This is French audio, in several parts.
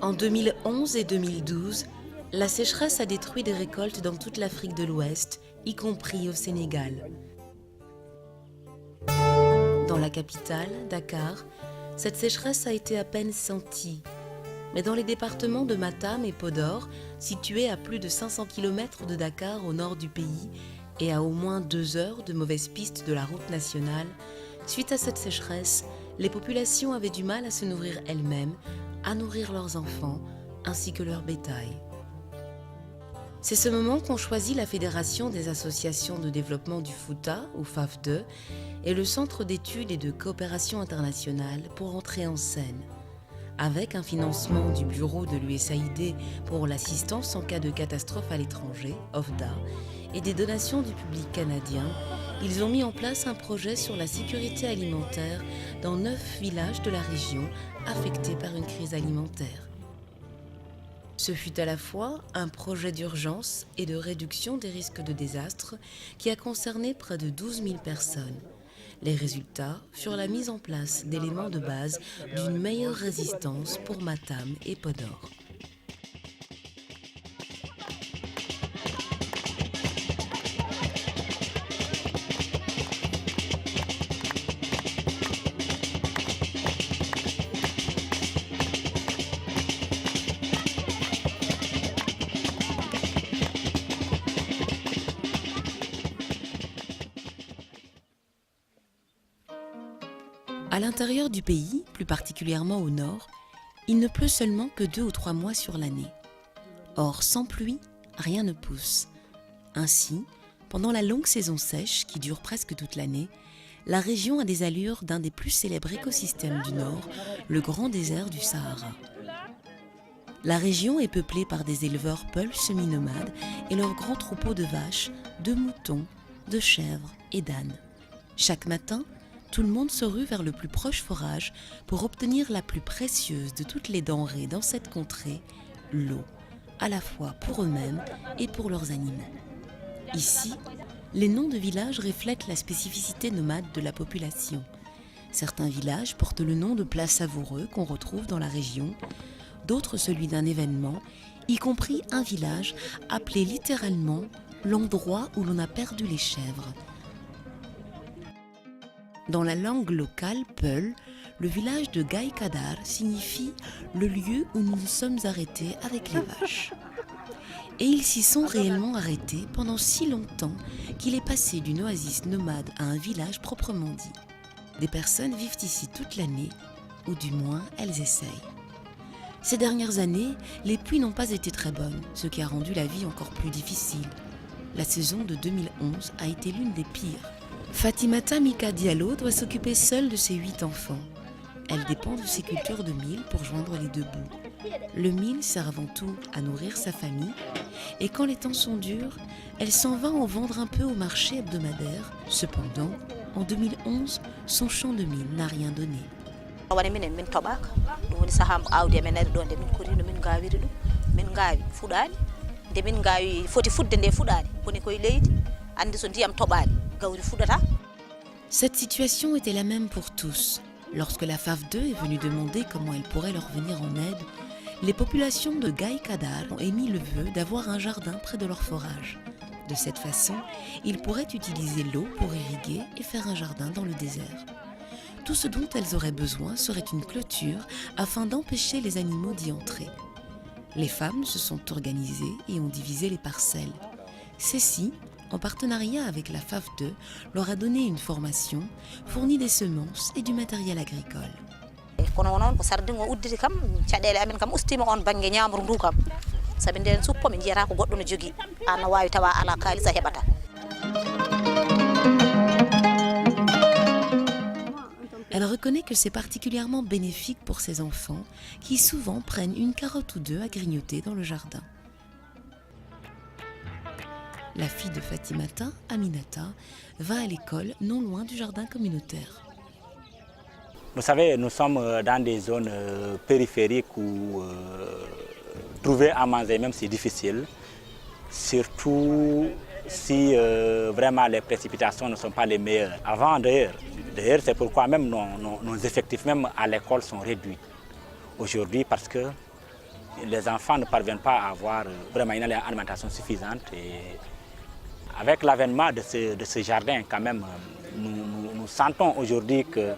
En 2011 et 2012, la sécheresse a détruit des récoltes dans toute l'Afrique de l'Ouest, y compris au Sénégal. Dans la capitale, Dakar, cette sécheresse a été à peine sentie. Mais dans les départements de Matam et Podor, situés à plus de 500 km de Dakar au nord du pays et à au moins 2 heures de mauvaise piste de la route nationale, suite à cette sécheresse, les populations avaient du mal à se nourrir elles-mêmes, à nourrir leurs enfants, ainsi que leur bétail. C'est ce moment qu'ont choisi la Fédération des associations de développement du Fouta, ou FAF2, et le Centre d'études et de coopération internationale pour entrer en scène. Avec un financement du bureau de l'USAID pour l'assistance en cas de catastrophe à l'étranger, OFDA, et des donations du public canadien, ils ont mis en place un projet sur la sécurité alimentaire dans 9 villages de la région affectés par une crise alimentaire. Ce fut à la fois un projet d'urgence et de réduction des risques de désastre qui a concerné près de 12 000 personnes. Les résultats furent la mise en place d'éléments de base d'une meilleure résistance pour Matam et Podor. À l'intérieur du pays, plus particulièrement au nord, il ne pleut seulement que 2 ou 3 mois sur l'année. Or, sans pluie, rien ne pousse. Ainsi, pendant la longue saison sèche, qui dure presque toute l'année, la région a des allures d'un des plus célèbres écosystèmes du Nord, le grand désert du Sahara. La région est peuplée par des éleveurs peuls semi-nomades et leurs grands troupeaux de vaches, de moutons, de chèvres et d'ânes. Chaque matin, tout le monde se rue vers le plus proche forage pour obtenir la plus précieuse de toutes les denrées dans cette contrée, l'eau, à la fois pour eux-mêmes et pour leurs animaux. Ici, les noms de villages reflètent la spécificité nomade de la population. Certains villages portent le nom de plats savoureux qu'on retrouve dans la région, d'autres celui d'un événement, y compris un village appelé littéralement l'endroit où l'on a perdu les chèvres. Dans la langue locale peul, le village de Gaï Kadar signifie le lieu où nous nous sommes arrêtés avec les vaches. Et ils s'y sont réellement arrêtés pendant si longtemps qu'il est passé d'une oasis nomade à un village proprement dit. Des personnes vivent ici toute l'année, ou du moins elles essayent. Ces dernières années, les pluies n'ont pas été très bonnes, ce qui a rendu la vie encore plus difficile. La saison de 2011 a été l'une des pires. Fatimata Mika Diallo doit s'occuper seule de ses 8 enfants. Elle dépend de ses cultures de mil pour joindre les deux bouts. Le mil sert avant tout à nourrir sa famille et quand les temps sont durs, elle s'en va en vendre un peu au marché hebdomadaire. Cependant, en 2011, son champ de mil n'a rien donné. Cette situation était la même pour tous. Lorsque la FAF2 est venue demander comment elle pourrait leur venir en aide, les populations de Gaï Kadar ont émis le vœu d'avoir un jardin près de leur forage. De cette façon, ils pourraient utiliser l'eau pour irriguer et faire un jardin dans le désert. Tout ce dont elles auraient besoin serait une clôture afin d'empêcher les animaux d'y entrer. Les femmes se sont organisées et ont divisé les parcelles. Ceci, en partenariat avec la FAF2, leur a donné une formation, fourni des semences et du matériel agricole. Elle reconnaît que c'est particulièrement bénéfique pour ses enfants qui souvent prennent une carotte ou deux à grignoter dans le jardin. La fille de Fatimata, Aminata, va à l'école non loin du jardin communautaire. Vous savez, nous sommes dans des zones périphériques où trouver à manger même c'est difficile, surtout si vraiment les précipitations ne sont pas les meilleures. Avant d'ailleurs, c'est pourquoi même nos effectifs même à l'école sont réduits aujourd'hui parce que les enfants ne parviennent pas à avoir vraiment une alimentation suffisante. Et avec l'avènement de ce jardin, quand même, nous sentons aujourd'hui que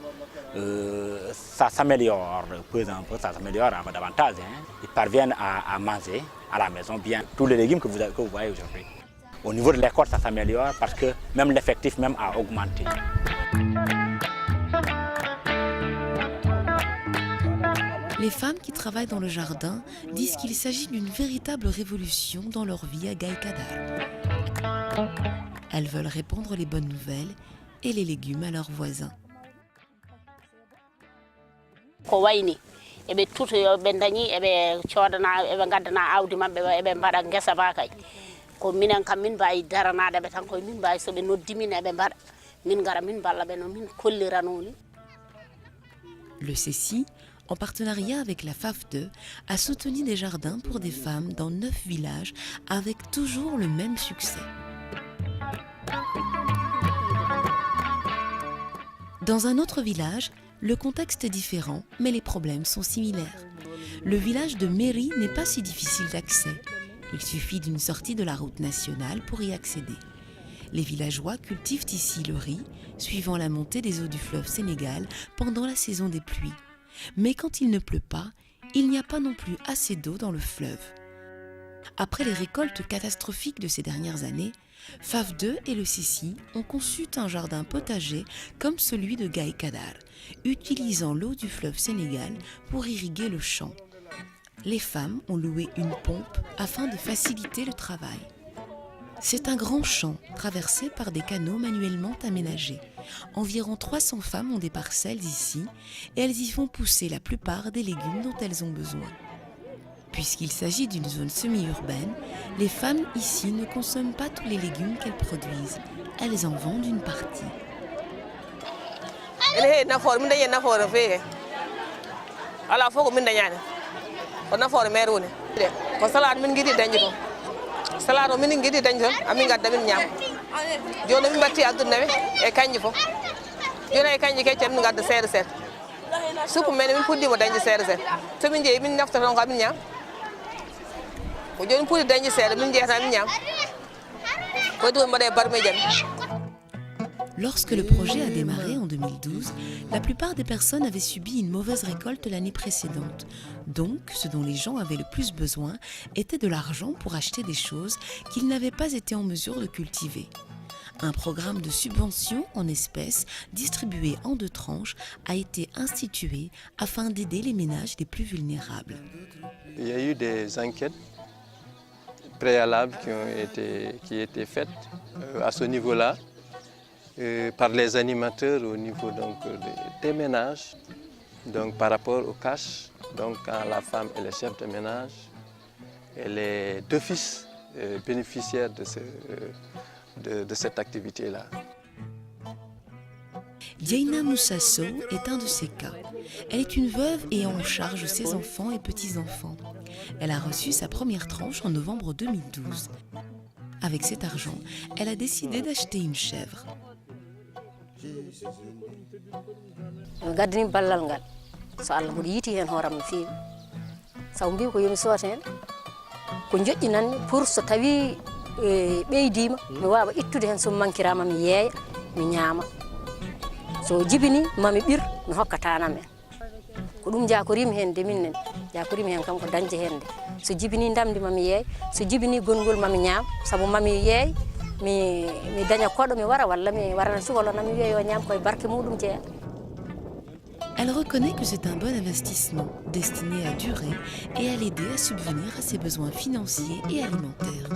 ça s'améliore peu à peu, ça s'améliore davantage. Ils parviennent à manger à la maison bien tous les légumes que vous voyez aujourd'hui. Au niveau de l'école, ça s'améliore parce que même l'effectif même a augmenté. Les femmes qui travaillent dans le jardin disent qu'il s'agit d'une véritable révolution dans leur vie à Gaïkadar. Elles veulent répandre les bonnes nouvelles et les légumes à leurs voisins. Ko wayni ebe tuto yo be dañi ebe ciodana ebe gaddana awdi mabbe ebe mbada ngesa ba kay ko minen kam min bayi daranade be tan ko min bayi so be noddi min ebe mbada min gara min balla be no min kolliranoni. Le CECI, en partenariat avec la FAF2, a soutenu des jardins pour des femmes dans 9 villages avec toujours le même succès. Dans un autre village, le contexte est différent, mais les problèmes sont similaires. Le village de Méry n'est pas si difficile d'accès. Il suffit d'une sortie de la route nationale pour y accéder. Les villageois cultivent ici le riz, suivant la montée des eaux du fleuve Sénégal pendant la saison des pluies. Mais quand il ne pleut pas, il n'y a pas non plus assez d'eau dans le fleuve. Après les récoltes catastrophiques de ces dernières années, FAF2 et le CECI ont conçu un jardin potager comme celui de Gaïkadar, utilisant l'eau du fleuve Sénégal pour irriguer le champ. Les femmes ont loué une pompe afin de faciliter le travail. C'est un grand champ traversé par des canaux manuellement aménagés. Environ 300 femmes ont des parcelles ici et elles y font pousser la plupart des légumes dont elles ont besoin. Puisqu'il s'agit d'une zone semi-urbaine, les femmes ici ne consomment pas tous les légumes qu'elles produisent. Elles en vendent une partie. Salado min ngidi dañjon ami gadda min ñam joni min batti aduna we e kanji fo joni e kanji keccen min gadda seede seede supu men min puddimo dañji seede seede to min jeeyi min nafta ton ko min ñam ko joni puddi dañji seede min jeeta min ñam ko do mbaɗe barme jam. Lorsque le projet a démarré en 2012, la plupart des personnes avaient subi une mauvaise récolte l'année précédente. Donc, ce dont les gens avaient le plus besoin était de l'argent pour acheter des choses qu'ils n'avaient pas été en mesure de cultiver. Un programme de subvention en espèces distribué en 2 tranches a été institué afin d'aider les ménages les plus vulnérables. Il y a eu des enquêtes préalables qui étaient faites à ce niveau-là. Par les animateurs au niveau donc, des ménages, donc par rapport au cash, donc quand la femme est le chef de ménage, elle est d'office bénéficiaire de cette activité-là. Diana Moussasso est un de ces cas. Elle est une veuve ayant en charge ses enfants et petits-enfants. Elle a reçu sa première tranche en novembre 2012. Avec cet argent, elle a décidé d'acheter une chèvre. Gaddini ballal ngal so Allah mo yiti hen horam no feewi saw mbi ko yomi soota hen ko joƴƴinanmi pour so tawi ɓeydima mi wawa ittude hen so mankirama mi yeeya mi ñaama so jibini mami ɓir mi hokkatanam en ko ɗum jakorimi hen de minnen jakorimi hen kam ko dañde hen de so jibini ndamdi mami yeey so jibini gongol mami ñaam saabu mami yeey mi daña koɗo mi wara walla mi warana sugolo nami wiya yo ñaam koye barke muɗum jeeya. Elle reconnaît que c'est un bon investissement destiné à durer et à l'aider à subvenir à ses besoins financiers et alimentaires.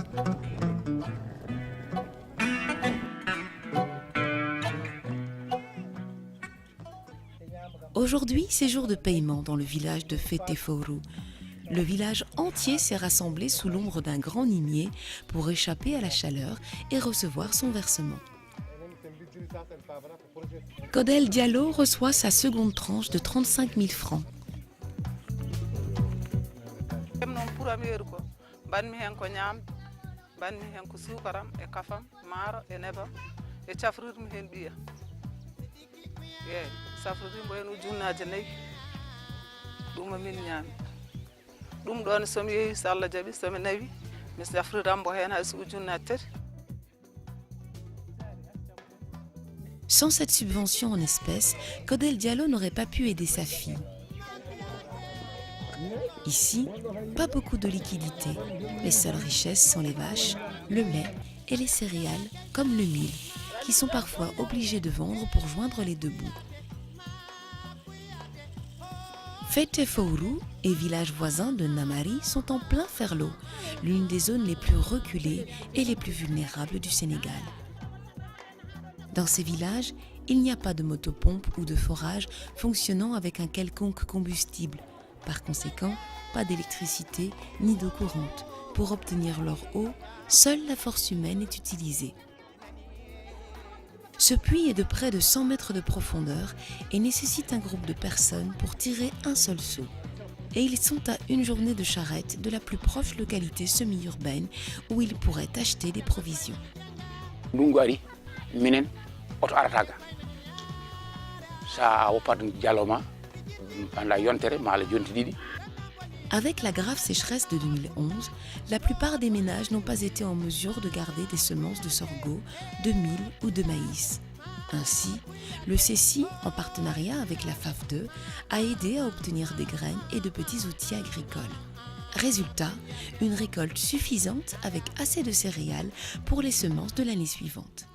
Aujourd'hui, c'est jour de paiement dans le village de Fetefourou. Le village entier s'est rassemblé sous l'ombre d'un grand nimier pour échapper à la chaleur et recevoir son versement. Kodel Diallo reçoit sa seconde tranche de 35 000 francs. ɗum ɗon somi yeehi so Allah jaɓi somi nawi mi safriranmo hen hay so ujunnaaje tati. Sans cette subvention en espèces, Codel Diallo n'aurait pas pu aider sa fille. Ici, pas beaucoup de liquidités. Les seules richesses sont les vaches, le lait et les céréales, comme le mil, qui sont parfois obligés de vendre pour joindre les deux bouts. Fete-Fouru et village voisin de Namari sont en plein Ferlo, l'une des zones les plus reculées et les plus vulnérables du Sénégal. Dans ces villages, il n'y a pas de motopompe ou de forage fonctionnant avec un quelconque combustible. Par conséquent, pas d'électricité ni d'eau courante. Pour obtenir leur eau, seule la force humaine est utilisée. Ce puits est de près de 100 mètres de profondeur et nécessite un groupe de personnes pour tirer un seul seau. Et ils sont à une journée de charrette de la plus proche localité semi-urbaine où ils pourraient acheter des provisions. Minen auto arataga sa wopat dialoma panda yontere mala jonti didi. Avec la grave sécheresse de 2011, la plupart des ménages n'ont pas été en mesure de garder des semences de sorgho, de mil ou de maïs. Ainsi, le CECI, en partenariat avec la FAF2, a aidé à obtenir des graines et de petits outils agricoles. Résultat, une récolte suffisante avec assez de céréales pour les semences de l'année suivante.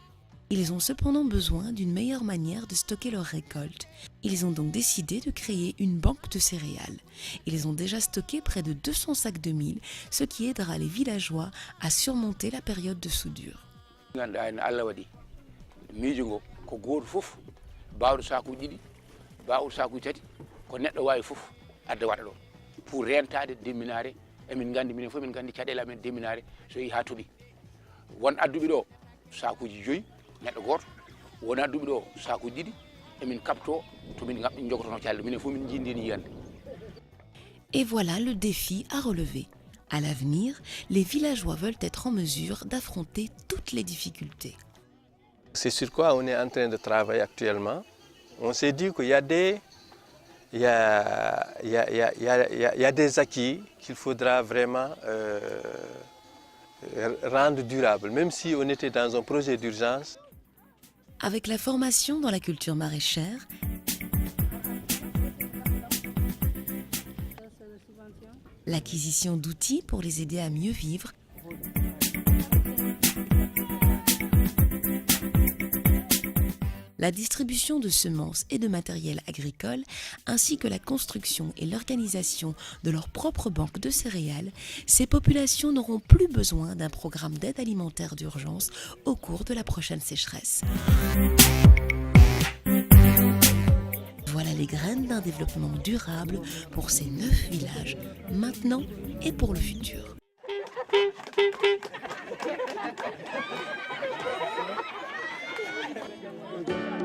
Ils ont cependant besoin d'une meilleure manière de stocker leurs récoltes. Ils ont donc décidé de créer une banque de céréales. Ils ont déjà stocké près de 200 sacs de mil, ce qui aidera les villageois à surmonter la période de soudure. neɗɗo goto wona duuɓi ɗo sakuji ɗiɗi emin kapto to min jogotono calde minen fof min jindini yiyande. Et voilà le défi à relever. À l'avenir, les villageois veulent être en mesure d'affronter toutes les difficultés. C'est sur quoi on est en train de travailler actuellement. On s'est dit qu'il y a des acquis qu'il faudra vraiment rendre durables, même si on était dans un projet d'urgence. Avec la formation dans la culture maraîchère, l'acquisition d'outils pour les aider à mieux vivre, la distribution de semences et de matériel agricole, ainsi que la construction et l'organisation de leur propre banque de céréales, ces populations n'auront plus besoin d'un programme d'aide alimentaire d'urgence au cours de la prochaine sécheresse. Voilà les graines d'un développement durable pour ces 9 villages, maintenant et pour le futur. Thank you.